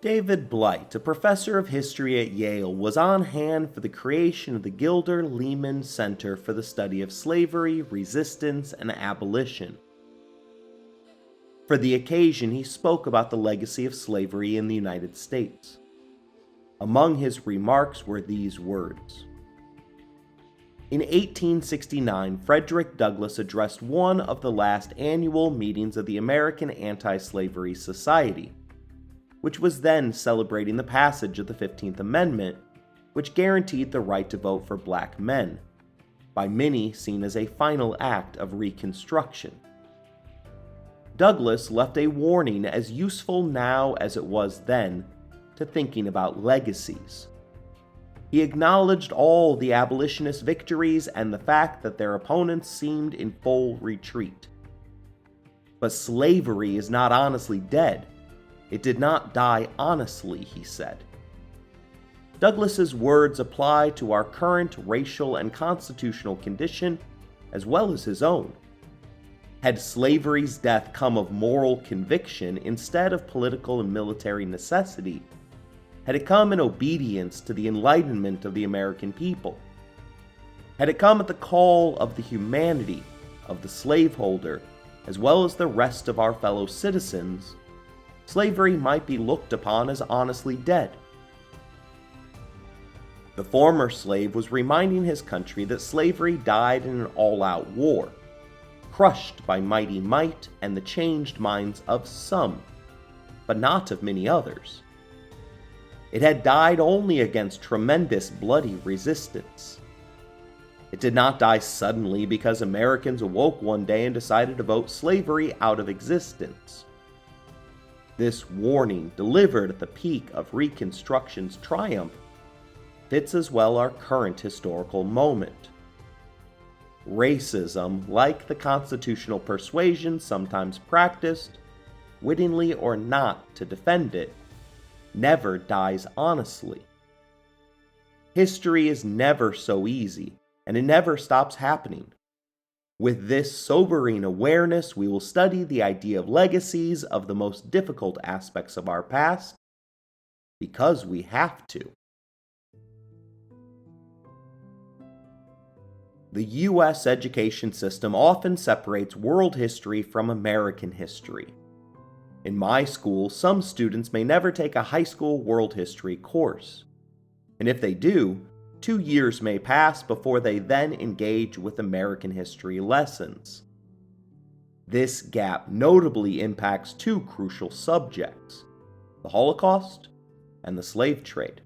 David Blight, a professor of history at Yale, was on hand for the creation of the Gilder Leman Center for the Study of Slavery, Resistance, and Abolition. For the occasion, he spoke about the legacy of slavery in the United States. Among his remarks were these words. In 1869, Frederick Douglass addressed one of the last annual meetings of the American Anti-Slavery Society, which was then celebrating the passage of the 15th Amendment, which guaranteed the right to vote for black men, by many seen as a final act of Reconstruction. Douglass left a warning as useful now as it was then to thinking about legacies. He acknowledged all the abolitionist victories and the fact that their opponents seemed in full retreat. But slavery is not honestly dead. It did not die honestly, he said. Douglass's words apply to our current racial and constitutional condition as well as his own. Had slavery's death come of moral conviction instead of political and military necessity? Had it come in obedience to the enlightenment of the American people? Had it come at the call of the humanity of the slaveholder as well as the rest of our fellow citizens, slavery might be looked upon as honestly dead. The former slave was reminding his country that slavery died in an all-out war, crushed by mighty might and the changed minds of some, but not of many others. It had died only against tremendous bloody resistance. It did not die suddenly because Americans awoke one day and decided to vote slavery out of existence. This warning, delivered at the peak of Reconstruction's triumph, fits as well our current historical moment. Racism, like the constitutional persuasion sometimes practiced, wittingly or not to defend it, never dies honestly. History is never so easy, and it never stops happening. With this sobering awareness, we will study the idea of legacies of the most difficult aspects of our past, because we have to. The U.S. education system often separates world history from American history. In my school, some students may never take a high school world history course, and if they do, 2 years may pass before they then engage with American history lessons. This gap notably impacts two crucial subjects, the Holocaust and the slave trade.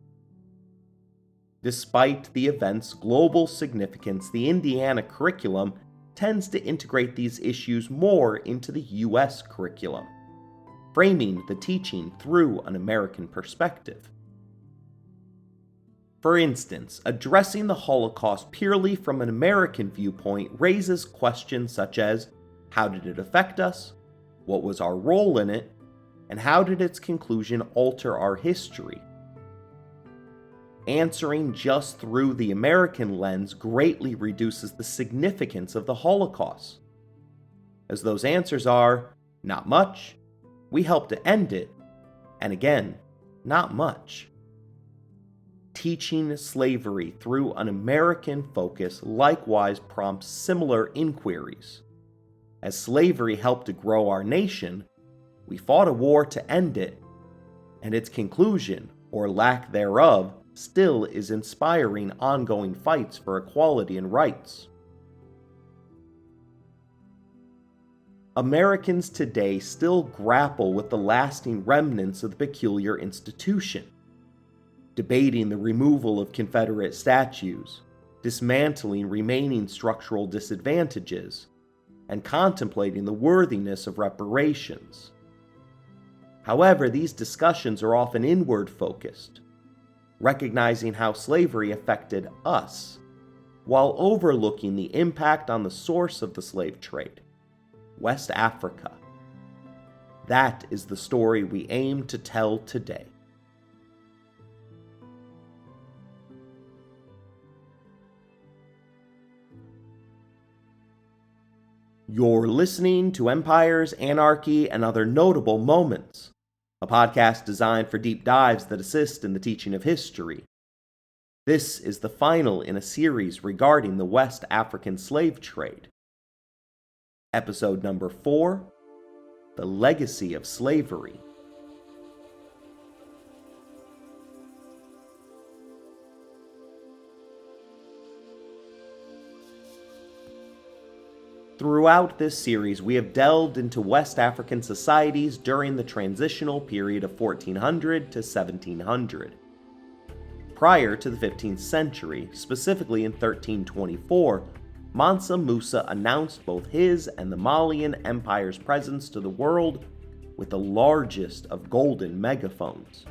Despite the event's global significance, the Indiana curriculum tends to integrate these issues more into the U.S. curriculum, framing the teaching through an American perspective. For instance, addressing the Holocaust purely from an American viewpoint raises questions such as, how did it affect us? What was our role in it? And how did its conclusion alter our history? Answering just through the American lens greatly reduces the significance of the Holocaust, as those answers are, not much, we helped to end it, and again, not much. Teaching slavery through an American focus likewise prompts similar inquiries. As slavery helped to grow our nation, we fought a war to end it, and its conclusion, or lack thereof, still is inspiring ongoing fights for equality and rights. Americans today still grapple with the lasting remnants of the peculiar institution, debating the removal of Confederate statues, dismantling remaining structural disadvantages, and contemplating the worthiness of reparations. However, these discussions are often inward-focused, recognizing how slavery affected us, while overlooking the impact on the source of the slave trade, West Africa. That is the story we aim to tell today. You're listening to Empires, Anarchy, and Other Notable Moments, a podcast designed for deep dives that assist in the teaching of history. This is the final in a series regarding the West African slave trade. Episode number 4, The Legacy of Slavery. Throughout this series, we have delved into West African societies during the transitional period of 1400 to 1700. Prior to the 15th century, specifically in 1324, Mansa Musa announced both his and the Malian Empire's presence to the world with the largest of golden megaphones.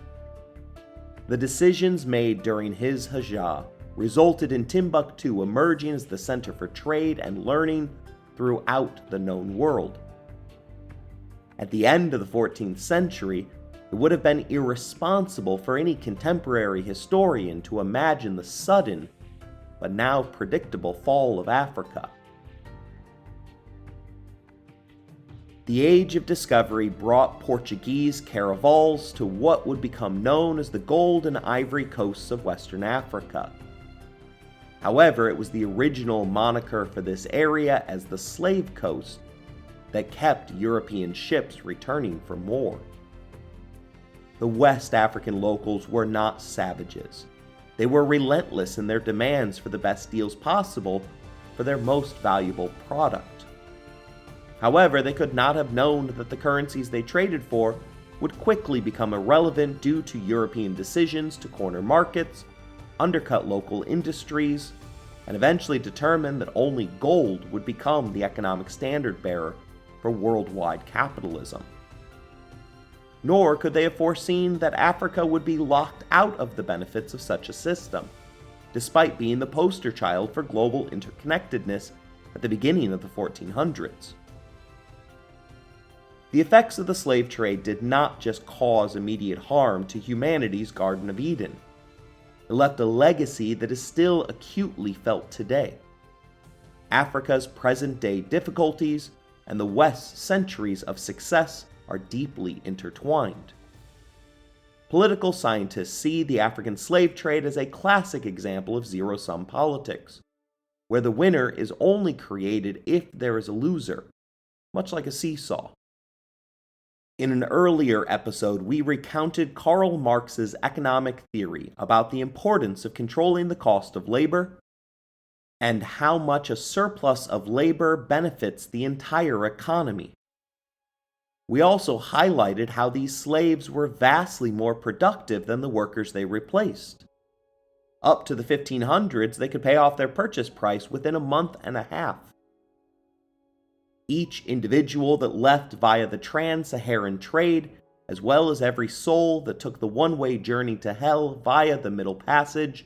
The decisions made during his Hajjah resulted in Timbuktu emerging as the center for trade and learning throughout the known world. At the end of the 14th century, it would have been irresponsible for any contemporary historian to imagine the sudden, but now predictable fall of Africa. The Age of Discovery brought Portuguese caravels to what would become known as the Gold and Ivory Coasts of Western Africa. However, it was the original moniker for this area as the Slave Coast that kept European ships returning for more. The West African locals were not savages. They were relentless in their demands for the best deals possible for their most valuable product. However, they could not have known that the currencies they traded for would quickly become irrelevant due to European decisions to corner markets, undercut local industries, and eventually determine that only gold would become the economic standard bearer for worldwide capitalism. Nor could they have foreseen that Africa would be locked out of the benefits of such a system, despite being the poster child for global interconnectedness at the beginning of the 1400s. The effects of the slave trade did not just cause immediate harm to humanity's Garden of Eden. It left a legacy that is still acutely felt today. Africa's present-day difficulties and the West's centuries of success are deeply intertwined. Political scientists see the African slave trade as a classic example of zero-sum politics, where the winner is only created if there is a loser, much like a seesaw. In an earlier episode, we recounted Karl Marx's economic theory about the importance of controlling the cost of labor and how much a surplus of labor benefits the entire economy. We also highlighted how these slaves were vastly more productive than the workers they replaced. Up to the 1500s, they could pay off their purchase price within a month and a half. Each individual that left via the trans-Saharan trade, as well as every soul that took the one-way journey to hell via the Middle Passage,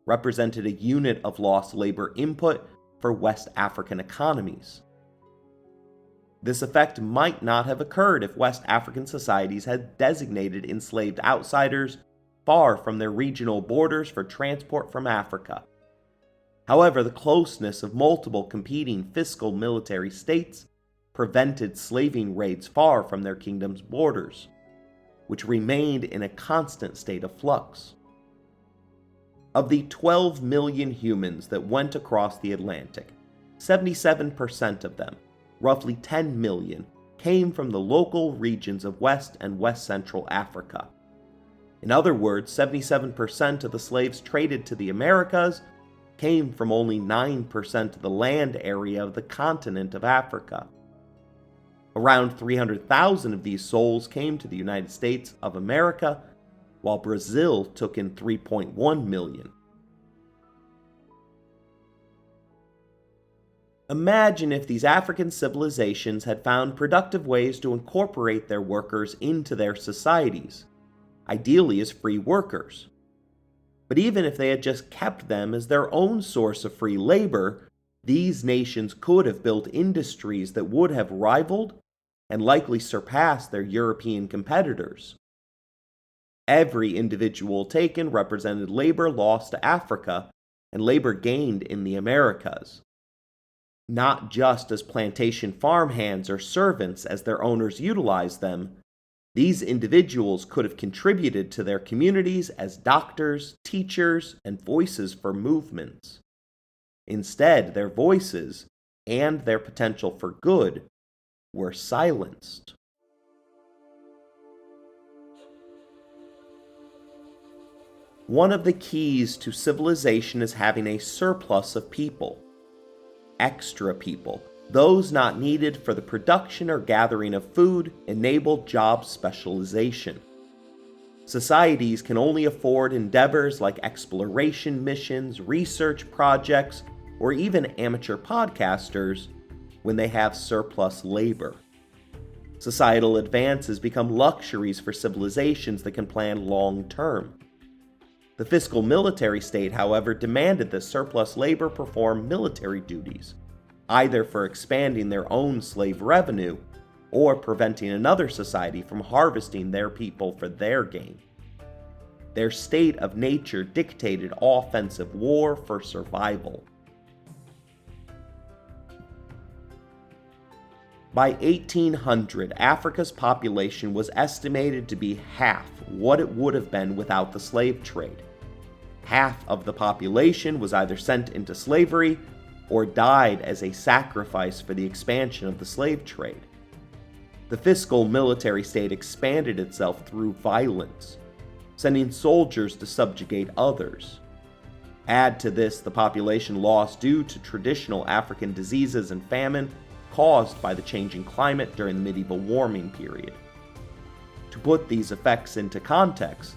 represented a unit of lost labor input for West African economies. This effect might not have occurred if West African societies had designated enslaved outsiders far from their regional borders for transport from Africa. However, the closeness of multiple competing fiscal military states prevented slaving raids far from their kingdom's borders, which remained in a constant state of flux. Of the 12 million humans that went across the Atlantic, 77% of them, roughly 10 million, came from the local regions of West and West Central Africa. In other words, 77% of the slaves traded to the Americas came from only 9% of the land area of the continent of Africa. Around 300,000 of these souls came to the United States of America, while Brazil took in 3.1 million. Imagine if these African civilizations had found productive ways to incorporate their workers into their societies, ideally as free workers. But even if they had just kept them as their own source of free labor, these nations could have built industries that would have rivaled and likely surpassed their European competitors. Every individual taken represented labor lost to Africa and labor gained in the Americas. Not just as plantation farmhands or servants as their owners utilized them, These individuals could have contributed to their communities as doctors, teachers, and voices for movements. Instead, their voices, and their potential for good, were silenced. One of the keys to civilization is having a surplus of people. Extra people, those not needed for the production or gathering of food, enabled job specialization. Societies can only afford endeavors like exploration missions, research projects, or even amateur podcasters when they have surplus labor. Societal advances become luxuries for civilizations that can plan long term. The fiscal military state, however, demanded that surplus labor perform military duties, either for expanding their own slave revenue or preventing another society from harvesting their people for their gain. Their state of nature dictated offensive war for survival. By 1800, Africa's population was estimated to be half what it would have been without the slave trade. Half of the population was either sent into slavery or died as a sacrifice for the expansion of the slave trade. The fiscal military state expanded itself through violence, sending soldiers to subjugate others. Add to this the population loss due to traditional African diseases and famine caused by the changing climate during the medieval warming period. To put these effects into context,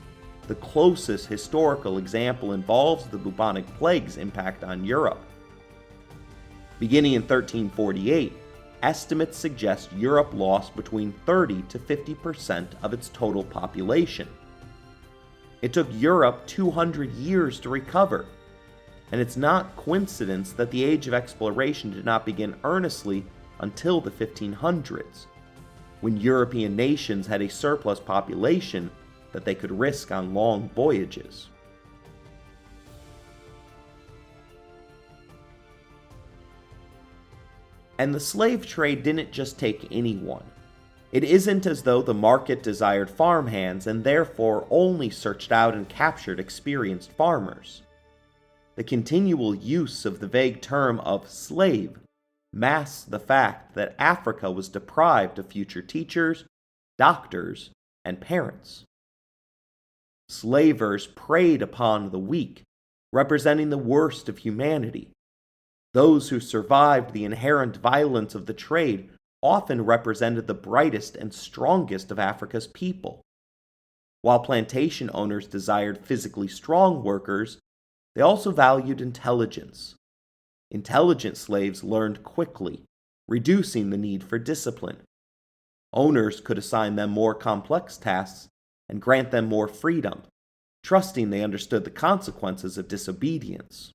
the closest historical example involves the bubonic plague's impact on Europe. Beginning in 1348, estimates suggest Europe lost between 30 to 50% of its total population. It took Europe 200 years to recover, and it's not coincidence that the age of exploration did not begin earnestly until the 1500s, when European nations had a surplus population that they could risk on long voyages. And the slave trade didn't just take anyone. It isn't as though the market desired farmhands and therefore only searched out and captured experienced farmers. The continual use of the vague term of slave masks the fact that Africa was deprived of future teachers, doctors, and parents. Slavers preyed upon the weak, representing the worst of humanity. Those who survived the inherent violence of the trade often represented the brightest and strongest of Africa's people. While plantation owners desired physically strong workers, they also valued intelligence. Intelligent slaves learned quickly, reducing the need for discipline. Owners could assign them more complex tasks and grant them more freedom, trusting they understood the consequences of disobedience.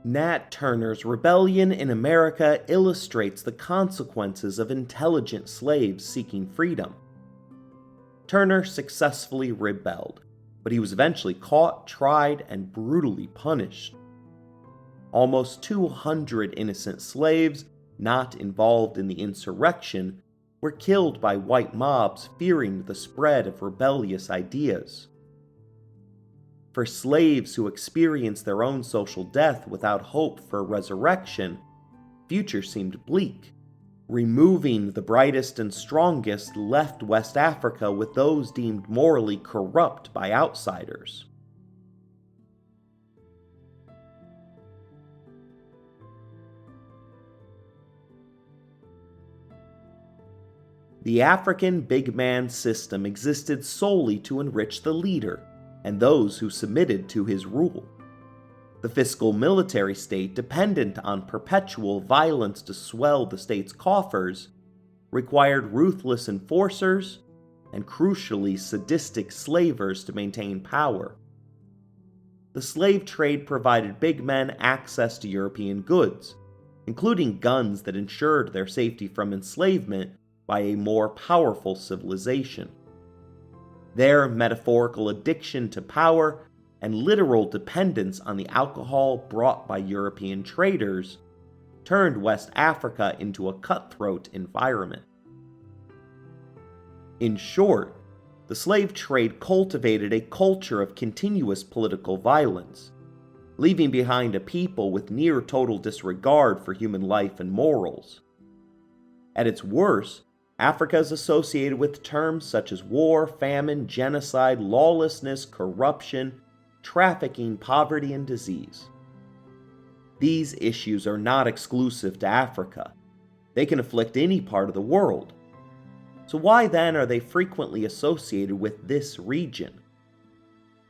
Nat Turner's Rebellion in America illustrates the consequences of intelligent slaves seeking freedom. Turner successfully rebelled, but he was eventually caught, tried, and brutally punished. Almost 200 innocent slaves not involved in the insurrection were killed by white mobs fearing the spread of rebellious ideas. For slaves who experienced their own social death without hope for resurrection, the future seemed bleak. Removing the brightest and strongest left West Africa with those deemed morally corrupt by outsiders. The African big man system existed solely to enrich the leader and those who submitted to his rule. The fiscal military state, dependent on perpetual violence to swell the state's coffers, required ruthless enforcers and, crucially, sadistic slavers to maintain power. The slave trade provided big men access to European goods, including guns that ensured their safety from enslavement by a more powerful civilization. Their metaphorical addiction to power and literal dependence on the alcohol brought by European traders turned West Africa into a cutthroat environment. In short, the slave trade cultivated a culture of continuous political violence, leaving behind a people with near total disregard for human life and morals. At its worst, Africa is associated with terms such as war, famine, genocide, lawlessness, corruption, trafficking, poverty, and disease. These issues are not exclusive to Africa. They can afflict any part of the world. So why then are they frequently associated with this region?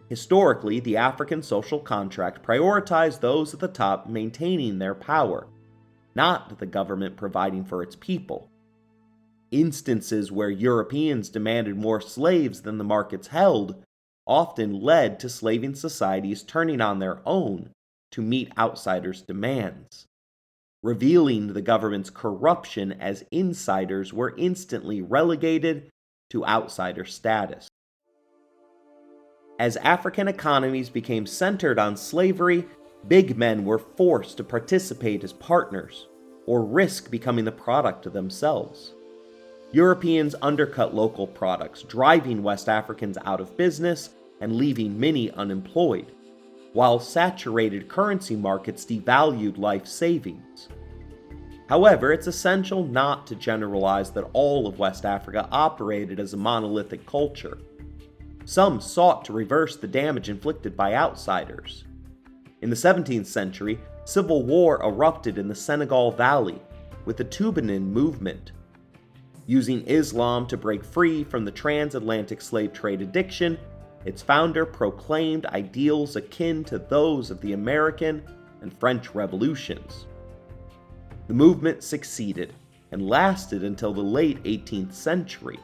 Historically, the African social contract prioritized those at the top maintaining their power, not the government providing for its people. Instances where Europeans demanded more slaves than the markets held often led to slaving societies turning on their own to meet outsiders' demands, revealing the government's corruption as insiders were instantly relegated to outsider status. As African economies became centered on slavery, big men were forced to participate as partners or risk becoming the product themselves. Europeans undercut local products, driving West Africans out of business and leaving many unemployed, while saturated currency markets devalued life savings. However, it's essential not to generalize that all of West Africa operated as a monolithic culture. Some sought to reverse the damage inflicted by outsiders. In the 17th century, civil war erupted in the Senegal Valley with the Tubanin movement. Using Islam to break free from the transatlantic slave trade addiction, its founder proclaimed ideals akin to those of the American and French revolutions. The movement succeeded and lasted until the late 18th century.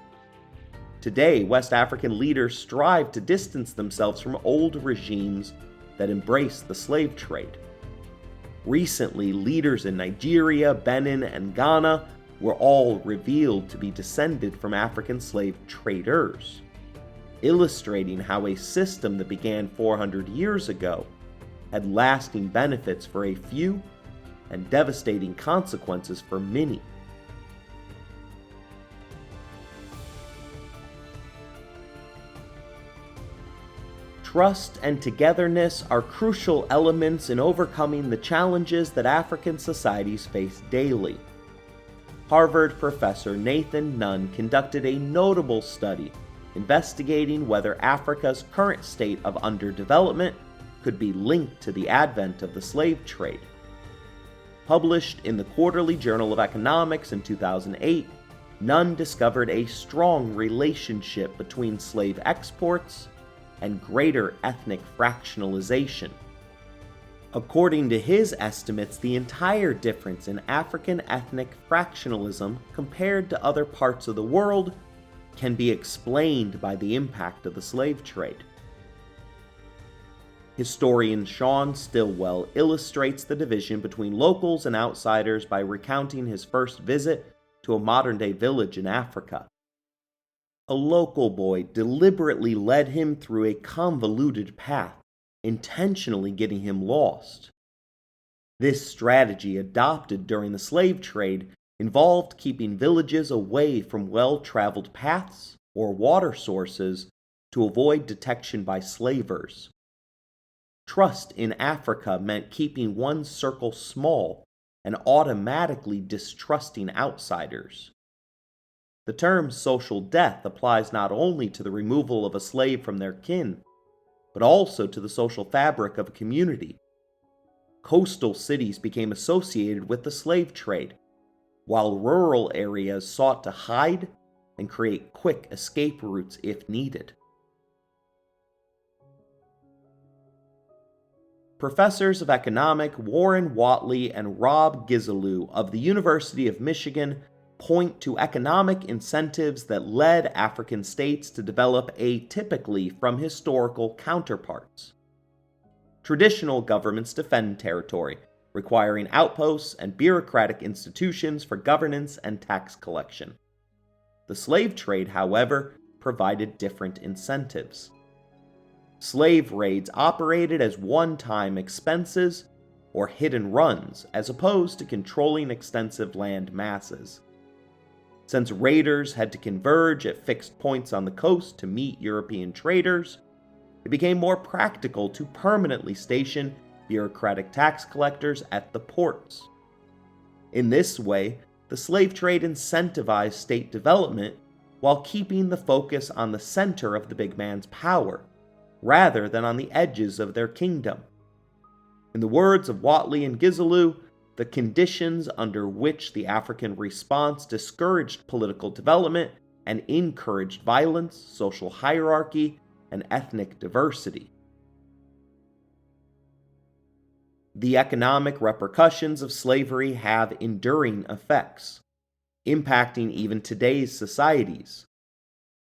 Today, West African leaders strive to distance themselves from old regimes that embrace the slave trade. Recently, leaders in Nigeria, Benin, and Ghana were all revealed to be descended from African slave traders, illustrating how a system that began 400 years ago had lasting benefits for a few and devastating consequences for many. Trust and togetherness are crucial elements in overcoming the challenges that African societies face daily. Harvard professor Nathan Nunn conducted a notable study investigating whether Africa's current state of underdevelopment could be linked to the advent of the slave trade. Published in the Quarterly Journal of Economics in 2008, Nunn discovered a strong relationship between slave exports and greater ethnic fractionalization. According to his estimates, the entire difference in African ethnic fractionalism compared to other parts of the world can be explained by the impact of the slave trade. Historian Sean Stillwell illustrates the division between locals and outsiders by recounting his first visit to a modern-day village in Africa. A local boy deliberately led him through a convoluted path, intentionally getting him lost. This strategy, adopted during the slave trade, involved keeping villages away from well-traveled paths or water sources to avoid detection by slavers. Trust in Africa meant keeping one's circle small and automatically distrusting outsiders. The term social death applies not only to the removal of a slave from their kin, but also to the social fabric of a community. Coastal cities became associated with the slave trade, while rural areas sought to hide and create quick escape routes if needed. Professors of economics Warren Watley and Rob Gizelou of the University of Michigan point to economic incentives that led African states to develop atypically from historical counterparts. Traditional governments defend territory, requiring outposts and bureaucratic institutions for governance and tax collection. The slave trade, however, provided different incentives. Slave raids operated as one-time expenses or hit-and-runs, as opposed to controlling extensive land masses. Since raiders had to converge at fixed points on the coast to meet European traders, it became more practical to permanently station bureaucratic tax collectors at the ports. In this way, the slave trade incentivized state development while keeping the focus on the center of the big man's power, rather than on the edges of their kingdom. In the words of Whately and Gizelou, the conditions under which the African response discouraged political development and encouraged violence, social hierarchy, and ethnic diversity. The economic repercussions of slavery have enduring effects, impacting even today's societies.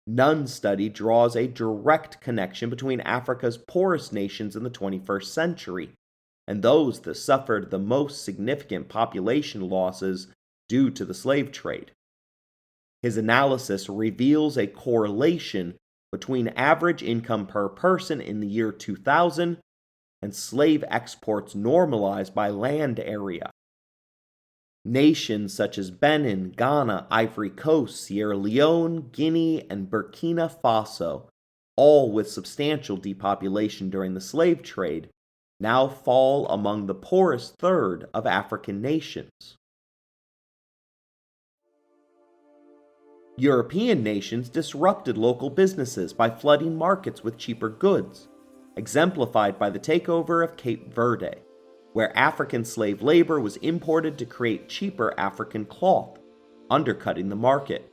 None study draws a direct connection between Africa's poorest nations in the 21st century and those that suffered the most significant population losses due to the slave trade. His analysis reveals a correlation between average income per person in the year 2000 and slave exports normalized by land area. Nations such as Benin, Ghana, Ivory Coast, Sierra Leone, Guinea, and Burkina Faso, all with substantial depopulation during the slave trade, now fall among the poorest third of African nations. European nations disrupted local businesses by flooding markets with cheaper goods, exemplified by the takeover of Cape Verde, where African slave labor was imported to create cheaper African cloth, undercutting the market.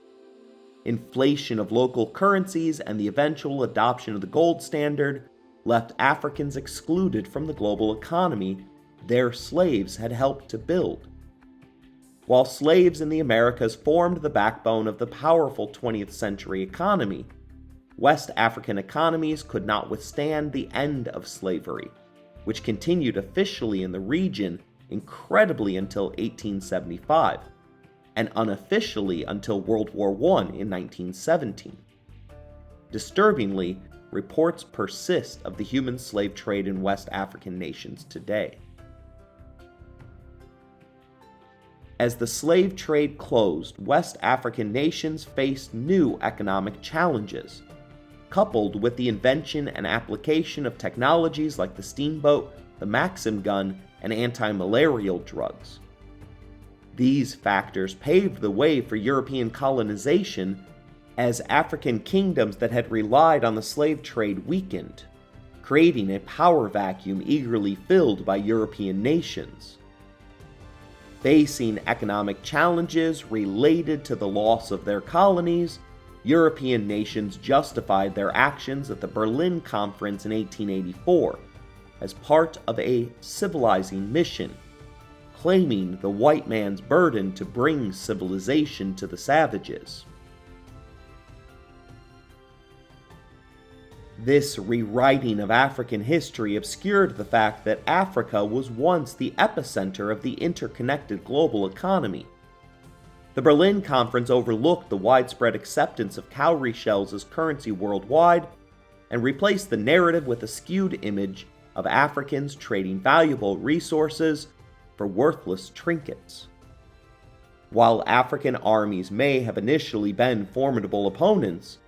Inflation of local currencies and the eventual adoption of the gold standard left Africans excluded from the global economy their slaves had helped to build. While slaves in the Americas formed the backbone of the powerful 20th century economy, West African economies could not withstand the end of slavery, which continued officially in the region incredibly until 1875, and unofficially until World War I in 1917. Disturbingly, reports persist of the human slave trade in West African nations today. As the slave trade closed, West African nations faced new economic challenges, coupled with the invention and application of technologies like the steamboat, the Maxim gun, and anti-malarial drugs. These factors paved the way for European colonization as African kingdoms that had relied on the slave trade weakened, creating a power vacuum eagerly filled by European nations. Facing economic challenges related to the loss of their colonies, European nations justified their actions at the Berlin Conference in 1884 as part of a civilizing mission, claiming the white man's burden to bring civilization to the savages. This rewriting of African history obscured the fact that Africa was once the epicenter of the interconnected global economy. The Berlin Conference overlooked the widespread acceptance of cowrie shells as currency worldwide and replaced the narrative with a skewed image of Africans trading valuable resources for worthless trinkets. While African armies may have initially been formidable opponents,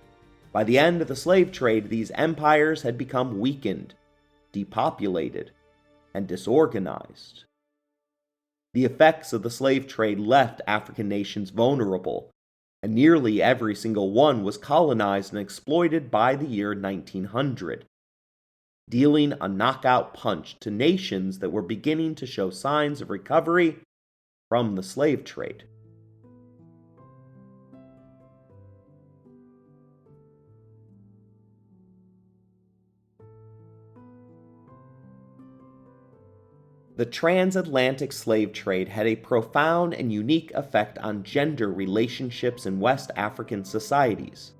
by the end of the slave trade, these empires had become weakened, depopulated, and disorganized. The effects of the slave trade left African nations vulnerable, and nearly every single one was colonized and exploited by the year 1900, dealing a knockout punch to nations that were beginning to show signs of recovery from the slave trade. The transatlantic slave trade had a profound and unique effect on gender relationships in West African societies,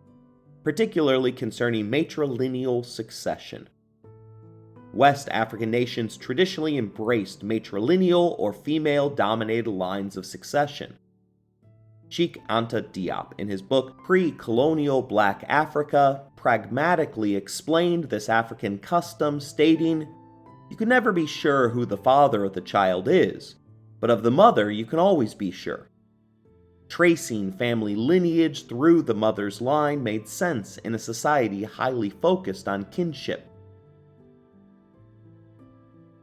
particularly concerning matrilineal succession. West African nations traditionally embraced matrilineal or female-dominated lines of succession. Cheikh Anta Diop, in his book Pre-Colonial Black Africa, pragmatically explained this African custom, stating, "You can never be sure who the father of the child is, but of the mother you can always be sure." Tracing family lineage through the mother's line made sense in a society highly focused on kinship.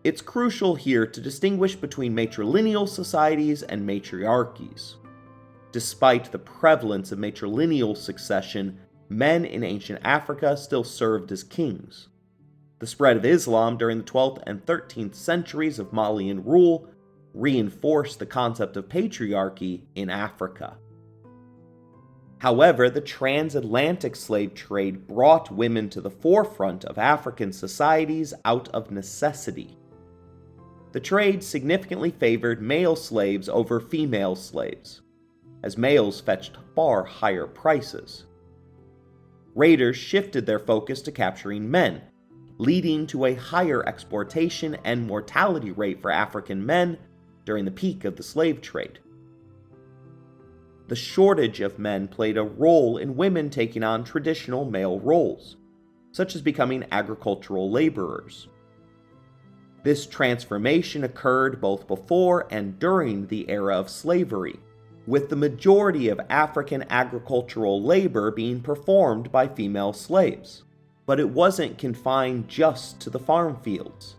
It's crucial here to distinguish between matrilineal societies and matriarchies. Despite the prevalence of matrilineal succession, men in ancient Africa still served as kings. The spread of Islam during the 12th and 13th centuries of Malian rule reinforced the concept of patriarchy in Africa. However, the transatlantic slave trade brought women to the forefront of African societies out of necessity. The trade significantly favored male slaves over female slaves, as males fetched far higher prices. Raiders shifted their focus to capturing men, leading to a higher exportation and mortality rate for African men during the peak of the slave trade. The shortage of men played a role in women taking on traditional male roles, such as becoming agricultural laborers. This transformation occurred both before and during the era of slavery, with the majority of African agricultural labor being performed by female slaves. But it wasn't confined just to the farm fields.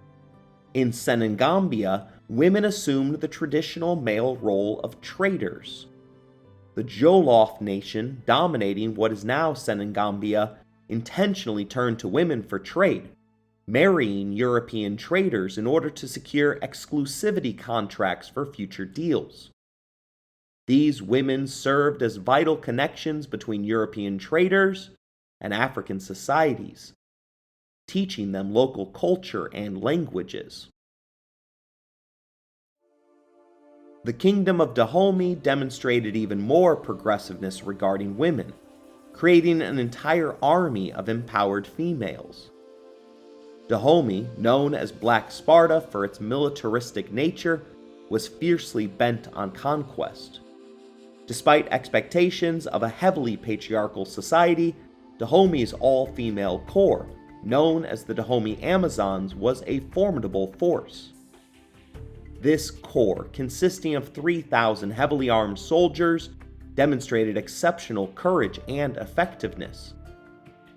In Senegambia, women assumed the traditional male role of traders. The Jolof nation, dominating what is now Senegambia, intentionally turned to women for trade, marrying European traders in order to secure exclusivity contracts for future deals. These women served as vital connections between European traders and African societies, teaching them local culture and languages. The Kingdom of Dahomey demonstrated even more progressiveness regarding women, creating an entire army of empowered females. Dahomey, known as Black Sparta for its militaristic nature, was fiercely bent on conquest. Despite expectations of a heavily patriarchal society, Dahomey's all-female corps, known as the Dahomey Amazons, was a formidable force. This corps, consisting of 3,000 heavily armed soldiers, demonstrated exceptional courage and effectiveness.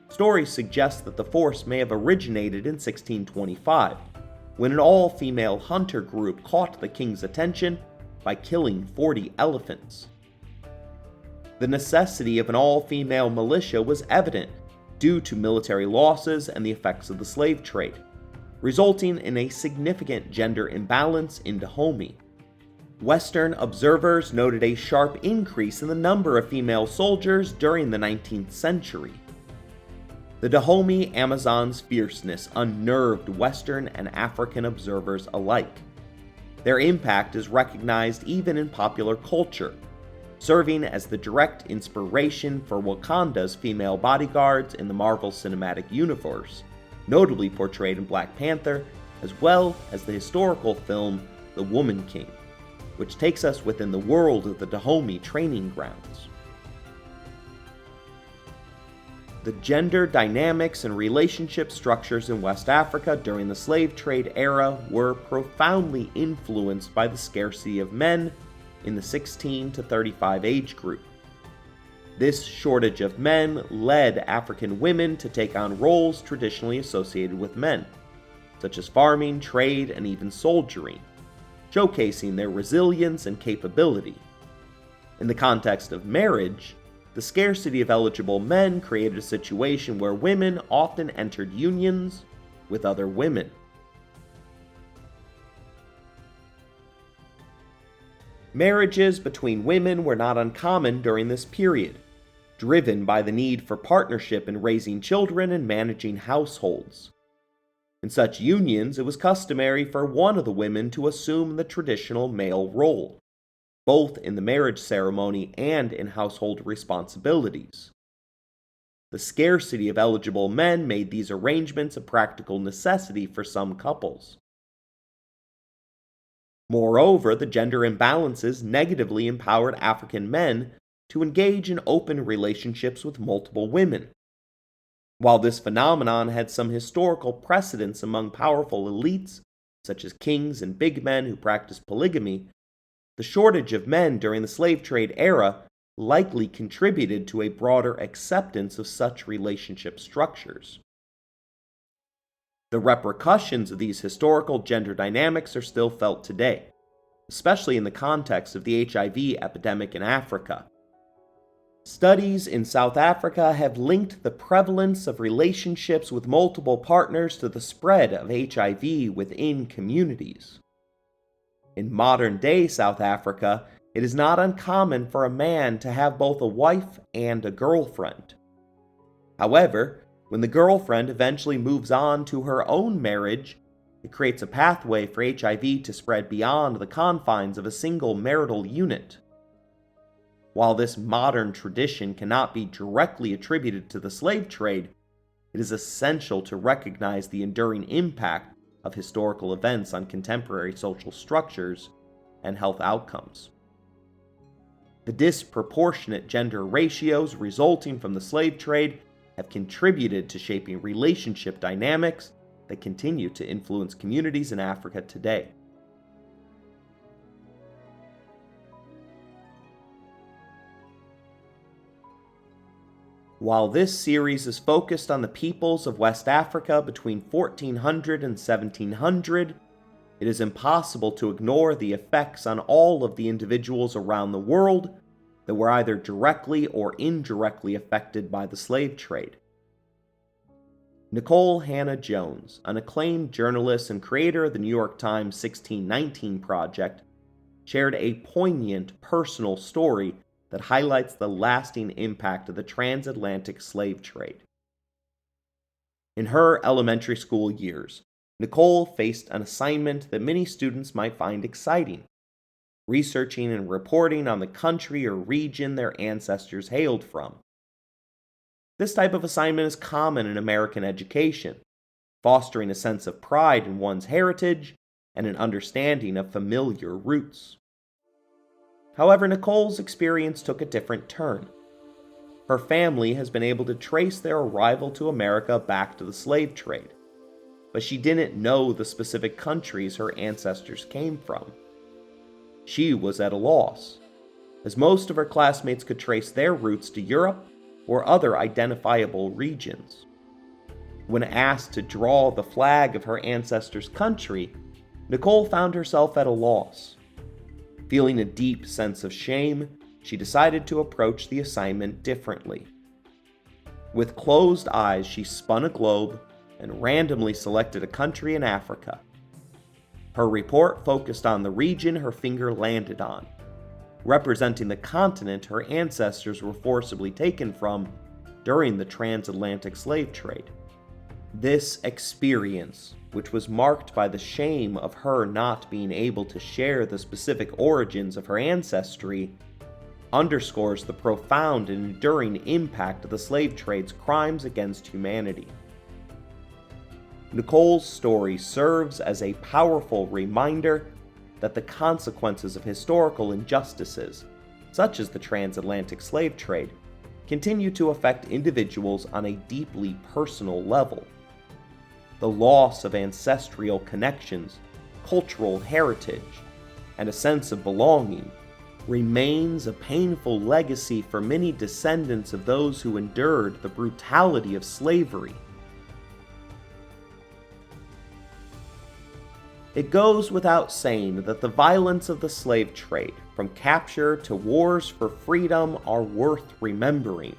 Stories suggest that the force may have originated in 1625, when an all-female hunter group caught the king's attention by killing 40 elephants. The necessity of an all-female militia was evident due to military losses and the effects of the slave trade, resulting in a significant gender imbalance in Dahomey. Western observers noted a sharp increase in the number of female soldiers during the 19th century. The Dahomey Amazons' fierceness unnerved Western and African observers alike. Their impact is recognized even in popular culture, serving as the direct inspiration for Wakanda's female bodyguards in the Marvel Cinematic Universe, notably portrayed in Black Panther, as well as the historical film The Woman King, which takes us within the world of the Dahomey training grounds. The gender dynamics and relationship structures in West Africa during the slave trade era were profoundly influenced by the scarcity of men in the 16 to 35 age group. This shortage of men led African women to take on roles traditionally associated with men, such as farming, trade, and even soldiering, showcasing their resilience and capability. In the context of marriage, the scarcity of eligible men created a situation where women often entered unions with other women. Marriages between women were not uncommon during this period, driven by the need for partnership in raising children and managing households. In such unions, it was customary for one of the women to assume the traditional male role, both in the marriage ceremony and in household responsibilities. The scarcity of eligible men made these arrangements a practical necessity for some couples. Moreover, the gender imbalances negatively empowered African men to engage in open relationships with multiple women. While this phenomenon had some historical precedence among powerful elites, such as kings and big men who practiced polygamy, The shortage of men during the slave trade era likely contributed to a broader acceptance of such relationship structures. The repercussions of these historical gender dynamics are still felt today, especially in the context of the HIV epidemic in Africa. Studies in South Africa have linked the prevalence of relationships with multiple partners to the spread of HIV within communities. In modern-day South Africa, it is not uncommon for a man to have both a wife and a girlfriend. However, when the girlfriend eventually moves on to her own marriage, it creates a pathway for HIV to spread beyond the confines of a single marital unit. While this modern tradition cannot be directly attributed to the slave trade, it is essential to recognize the enduring impact of historical events on contemporary social structures and health outcomes. The disproportionate gender ratios resulting from the slave trade have contributed to shaping relationship dynamics that continue to influence communities in Africa today. While this series is focused on the peoples of West Africa between 1400 and 1700, it is impossible to ignore the effects on all of the individuals around the world that were either directly or indirectly affected by the slave trade. Nicole Hannah Jones, an acclaimed journalist and creator of the New York Times 1619 Project, shared a poignant personal story that highlights the lasting impact of the transatlantic slave trade. In her elementary school years, Nicole faced an assignment that many students might find exciting: researching and reporting on the country or region their ancestors hailed from. This type of assignment is common in American education, fostering a sense of pride in one's heritage and an understanding of familiar roots. However, Nicole's experience took a different turn. Her family has been able to trace their arrival to America back to the slave trade, but she didn't know the specific countries her ancestors came from. She was at a loss, as most of her classmates could trace their roots to Europe or other identifiable regions. When asked to draw the flag of her ancestors' country, Nicole found herself at a loss. Feeling a deep sense of shame, she decided to approach the assignment differently. With closed eyes, she spun a globe and randomly selected a country in Africa. Her report focused on the region her finger landed on, representing the continent her ancestors were forcibly taken from during the transatlantic slave trade. This experience, which was marked by the shame of her not being able to share the specific origins of her ancestry, underscores the profound and enduring impact of the slave trade's crimes against humanity. Nicole's story serves as a powerful reminder that the consequences of historical injustices, such as the transatlantic slave trade, continue to affect individuals on a deeply personal level. The loss of ancestral connections, cultural heritage, and a sense of belonging remains a painful legacy for many descendants of those who endured the brutality of slavery. It goes without saying that the violence of the slave trade, from capture to wars for freedom, are worth remembering.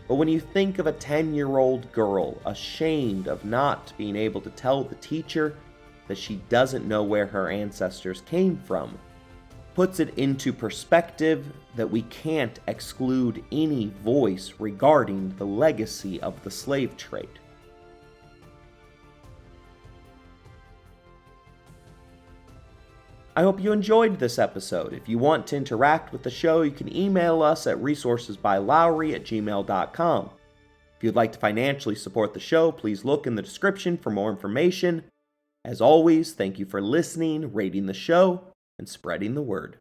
But when you think of a 10-year-old girl ashamed of not being able to tell the teacher that she doesn't know where her ancestors came from, puts it into perspective that we can't exclude any voice regarding the legacy of the slave trade. I hope you enjoyed this episode. If you want to interact with the show, you can email us at resourcesbylowery@gmail.com. If you'd like to financially support the show, please look in the description for more information. As always, thank you for listening, rating the show, and spreading the word.